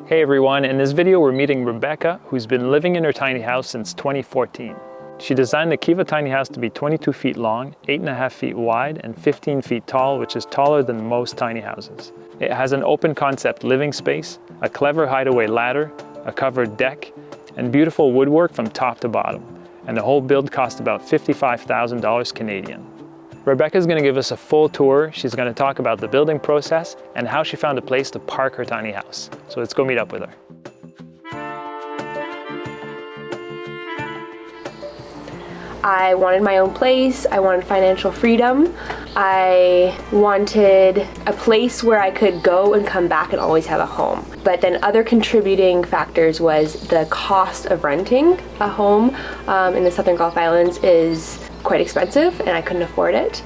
Hey everyone, in this video we're meeting Rebecca, who's been living in her tiny house since 2014. She designed the Keva Tiny House to be 22 feet long, 8.5 feet wide, and 15 feet tall, which is taller than most tiny houses. It has an open concept living space, a clever hideaway ladder, a covered deck, and beautiful woodwork from top to bottom. And the whole build cost about $55,000 Canadian. Rebecca's going to give us a full tour. She's going to talk about the building process and how she found a place to park her tiny house. So let's go meet up with her. I wanted my own place, I wanted financial freedom, I wanted a place where I could go and come back and always have a home. But then other contributing factors was the cost of renting a home in the Southern Gulf Islands is quite expensive and I couldn't afford it.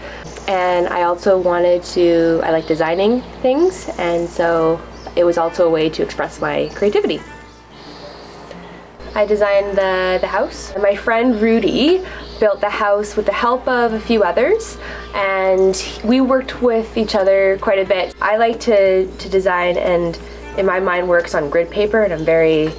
And I also I like designing things, and so it was also a way to express my creativity. I designed the house. My friend Rudy built the house with the help of a few others, and we worked with each other quite a bit. I like to design, and in my mind works on grid paper, and I'm very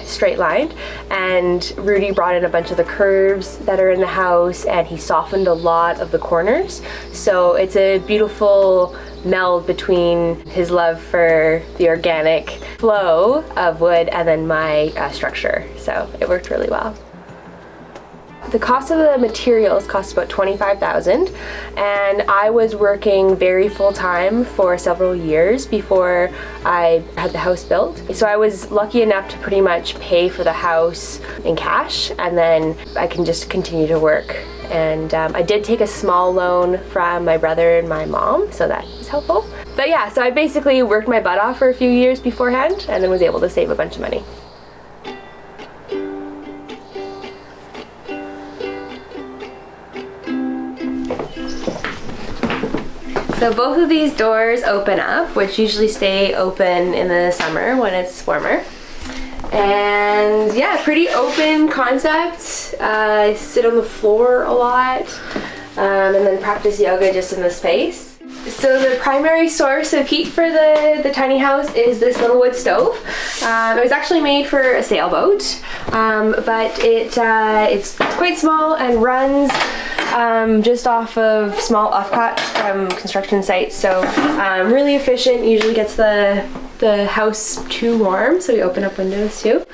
straight lined. And Rudy brought in a bunch of the curves that are in the house, and he softened a lot of the corners. So it's a beautiful meld between his love for the organic flow of wood and then my structure. So it worked really well. The cost of the materials cost about $25,000, and I was working very full-time for several years before I had the house built. So I was lucky enough to pretty much pay for the house in cash, and then I can just continue to work. And I did take a small loan from my brother and my mom, so that was helpful. But yeah, so I basically worked my butt off for a few years beforehand and then was able to save a bunch of money. So both of these doors open up, which usually stay open in the summer when it's warmer. And yeah, pretty open concept. I sit on the floor a lot and then practice yoga just in the space. So the primary source of heat for the tiny house is this little wood stove. It was actually made for a sailboat, but it's quite small and runs just off of small offcuts from construction sites. So really efficient, usually gets the house too warm, so we open up windows too.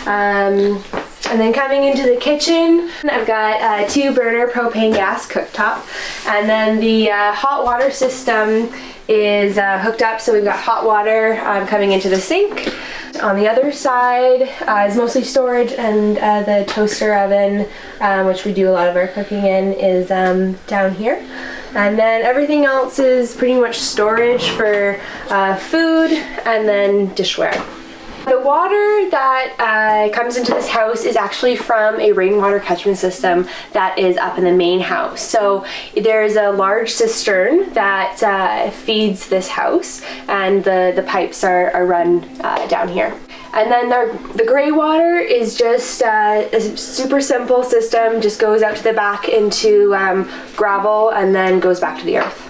And then coming into the kitchen, I've got a 2-burner propane gas cooktop, and then the hot water system is hooked up, so we've got hot water coming into the sink. On the other side is mostly storage, and the toaster oven, which we do a lot of our cooking in, is down here. And then everything else is pretty much storage for food and then dishware. The water that comes into this house is actually from a rainwater catchment system that is up in the main house. So there's a large cistern that feeds this house, and the pipes are run down here. And then the gray water is just a super simple system, just goes out to the back into gravel and then goes back to the earth.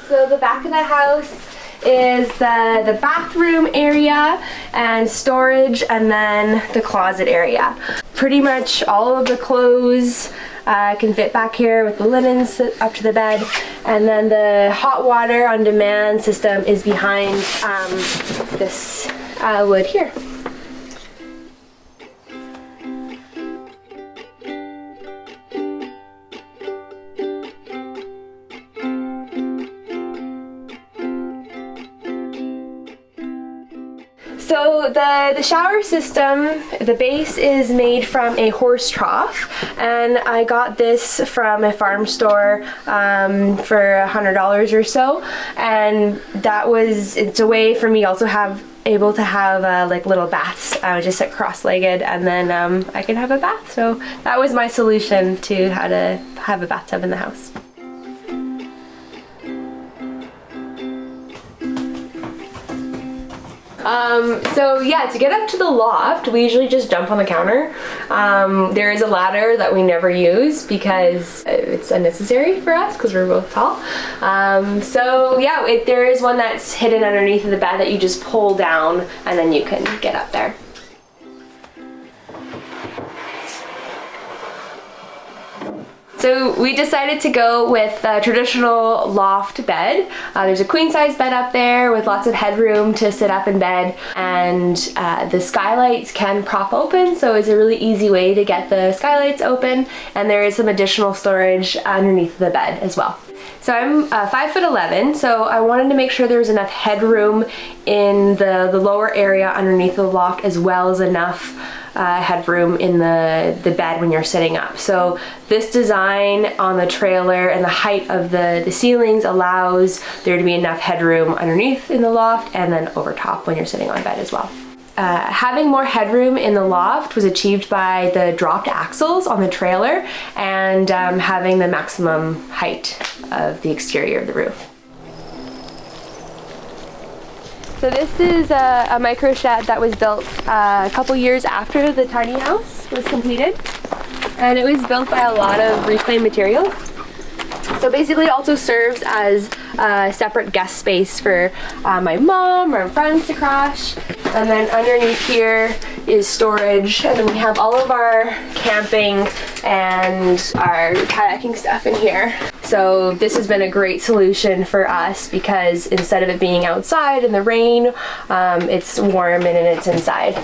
So the back of the house is the bathroom area and storage, and then the closet area. Pretty much all of the clothes can fit back here with the linens up to the bed, and then the hot water on demand system is behind this wood here. So the shower system, the base is made from a horse trough, and I got this from a farm store for $100 or so, and it's a way for me also able to have like little baths. I would just sit cross-legged, and then I can have a bath. So that was my solution to how to have a bathtub in the house. So yeah, to get up to the loft, we usually just jump on the counter. There is a ladder that we never use because it's unnecessary for us because we're both tall. So yeah, there is one that's hidden underneath of the bed that you just pull down and then you can get up there. So we decided to go with a traditional loft bed. There's a queen size bed up there with lots of headroom to sit up in bed, and the skylights can prop open, so it's a really easy way to get the skylights open, and there is some additional storage underneath the bed as well. So I'm 5'11", so I wanted to make sure there was enough headroom in the lower area underneath the loft, as well as enough headroom in the bed when you're sitting up. So this design on the trailer and the height of the ceilings allows there to be enough headroom underneath in the loft and then over top when you're sitting on bed as well. Having more headroom in the loft was achieved by the dropped axles on the trailer and having the maximum height of the exterior of the roof. So this is a micro shed that was built a couple years after the tiny house was completed, and it was built by a lot of reclaimed materials. So basically it also serves as a separate guest space for my mom or friends to crash. And then underneath here is storage, and then we have all of our camping and our kayaking stuff in here. So this has been a great solution for us because instead of it being outside in the rain, it's warm and it's inside.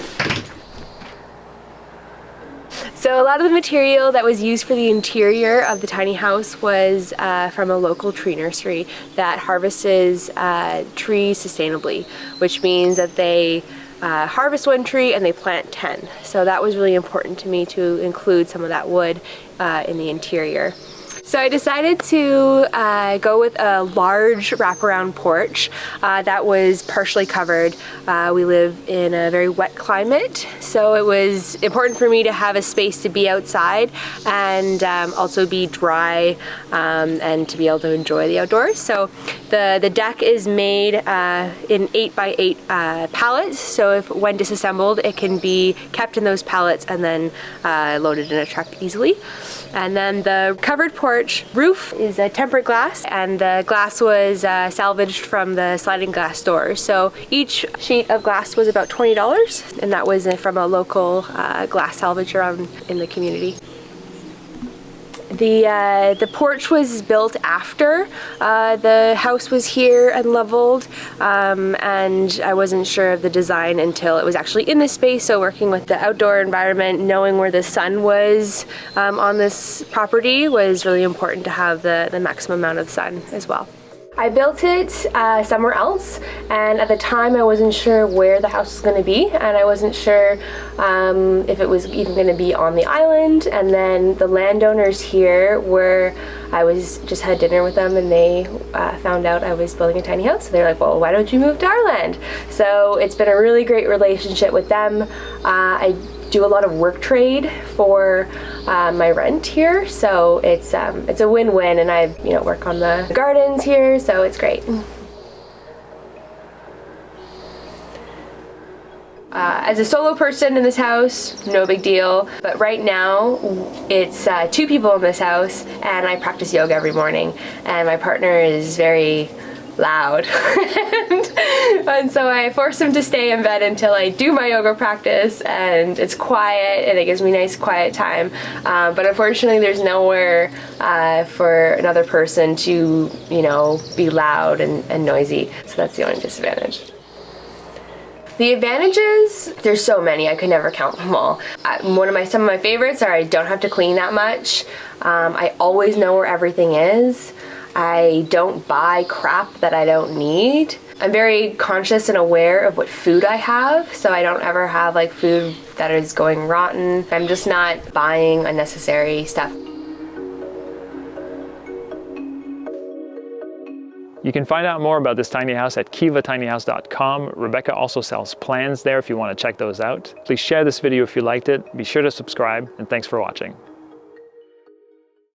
So a lot of the material that was used for the interior of the tiny house was from a local tree nursery that harvests trees sustainably, which means that they harvest one tree and they plant 10. So that was really important to me to include some of that wood in the interior. So I decided to go with a large wraparound porch that was partially covered. We live in a very wet climate, so it was important for me to have a space to be outside and also be dry and to be able to enjoy the outdoors. So the deck is made in 8x8 pallets, so when disassembled it can be kept in those pallets and then loaded in a truck easily. And then the covered porch roof is a tempered glass, and the glass was salvaged from the sliding glass doors. So each sheet of glass was about $20, and that was from a local glass salvager in the community. The porch was built after the house was here and leveled, and I wasn't sure of the design until it was actually in this space. So working with the outdoor environment, knowing where the sun was on this property was really important to have the maximum amount of sun as well. I built it somewhere else, and at the time I wasn't sure where the house was going to be, and I wasn't sure if it was even going to be on the island. And then the landowners here were, just had dinner with them, and they found out I was building a tiny house. So they're like, well, why don't you move to our land? So it's been a really great relationship with them. I do a lot of work trade for my rent here, so it's a win-win, and I work on the gardens here, so it's great. As a solo person in this house, no big deal, but right now it's 2 people in this house, and I practice yoga every morning, and my partner is very loud and so I force him to stay in bed until I do my yoga practice, and it's quiet and it gives me nice quiet time, but unfortunately there's nowhere for another person to be loud and noisy, so that's the only disadvantage. The advantages, there's so many, I could never count them all. Some of my favorites are I don't have to clean that much. I always know where everything is. I don't buy crap that I don't need. I'm very conscious and aware of what food I have, so I don't ever have food that is going rotten. I'm just not buying unnecessary stuff. You can find out more about this tiny house at kevatinyhouse.com. Rebecca also sells plans there if you want to check those out. Please share this video if you liked it. Be sure to subscribe, and thanks for watching.